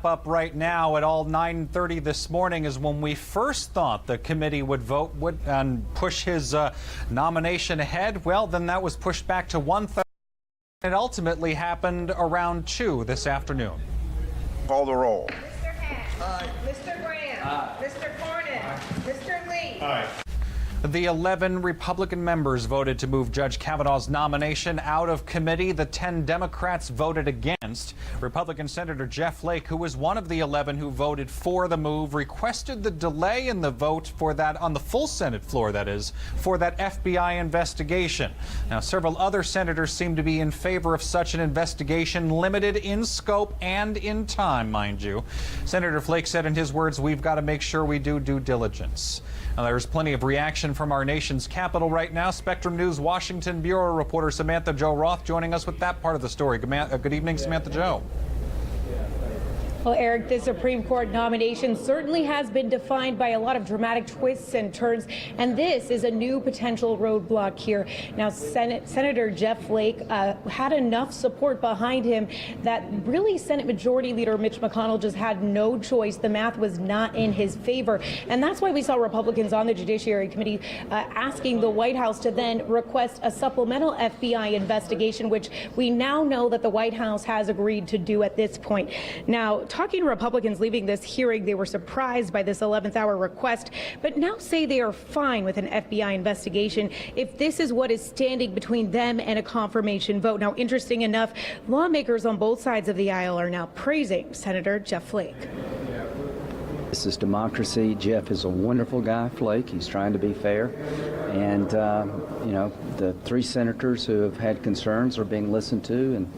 Up right now at all 9:30 this morning is when we first thought the committee would vote and push his nomination ahead. Well, then that was pushed back to 1:30. It ultimately happened around 2 this afternoon. Call the roll. Mr. Hatch. Aye. Mr. Graham. Aye. Mr. Cornyn. Aye. Mr. Lee. Aye. The 11 Republican members voted to move Judge Kavanaugh's nomination out of committee. The 10 Democrats voted against. Republican Senator Jeff Flake, who was one of the 11 who voted for the move, requested the delay in the vote for that on the full Senate floor, that is, for that FBI investigation. Now, several other senators seem to be in favor of such an investigation, limited in scope and in time, mind you. Senator Flake said in his words, "We've got to make sure we do due diligence." Now, there's plenty of reaction from our nation's capital right now. Spectrum News Washington Bureau reporter Samantha-Jo Roth joining us with that part of the story. Good evening, Samantha-Jo. Well, Eric, the Supreme Court nomination certainly has been defined by a lot of dramatic twists and turns, and this is a new potential roadblock here. Now, Senator Jeff Flake had enough support behind him that really Senate Majority Leader Mitch McConnell just had no choice. The math was not in his favor, and that's why we saw Republicans on the Judiciary Committee asking the White House to then request a supplemental FBI investigation, which we now know that the White House has agreed to do at this point. Now, talking to Republicans leaving this hearing, they were surprised by this 11th hour request, but now say they are fine with an FBI investigation if this is what is standing between them and a confirmation vote. Now, interesting enough, lawmakers on both sides of the aisle are now praising Senator Jeff Flake. This is democracy. Jeff is a wonderful guy, Flake. He's trying to be fair. And, you know, the 3 senators who have had concerns are being listened to, and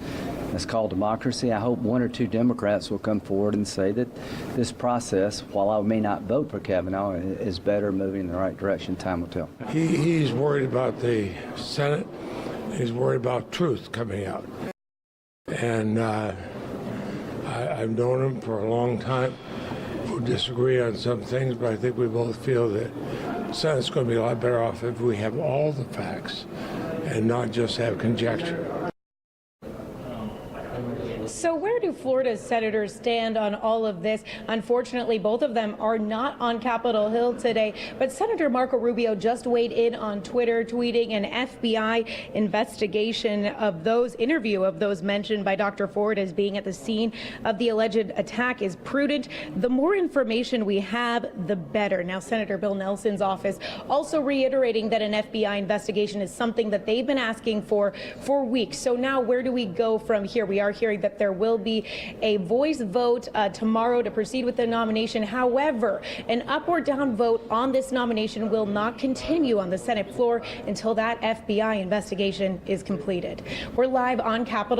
it's called democracy. I hope 1 or 2 Democrats will come forward and say that this process, while I may not vote for Kavanaugh, is better, moving in the right direction. Time will tell. He's worried about the Senate. He's worried about truth coming out. And I've known him for a long time. We'll disagree on some things, but I think we both feel that the Senate's going to be a lot better off if we have all the facts and not just have conjecture. So where do Florida's senators stand on all of this? Unfortunately, both of them are not on Capitol Hill today, but Senator Marco Rubio just weighed in on Twitter, tweeting an FBI investigation of those mentioned by Dr. Ford as being at the scene of the alleged attack is prudent. The more information we have, the better. Now, Senator Bill Nelson's office also reiterating that an FBI investigation is something that they've been asking for weeks. So now where do we go from here? We are hearing that there will be a voice vote tomorrow to proceed with the nomination. However, an up or down vote on this nomination will not continue on the Senate floor until that FBI investigation is completed. We're live on Capitol.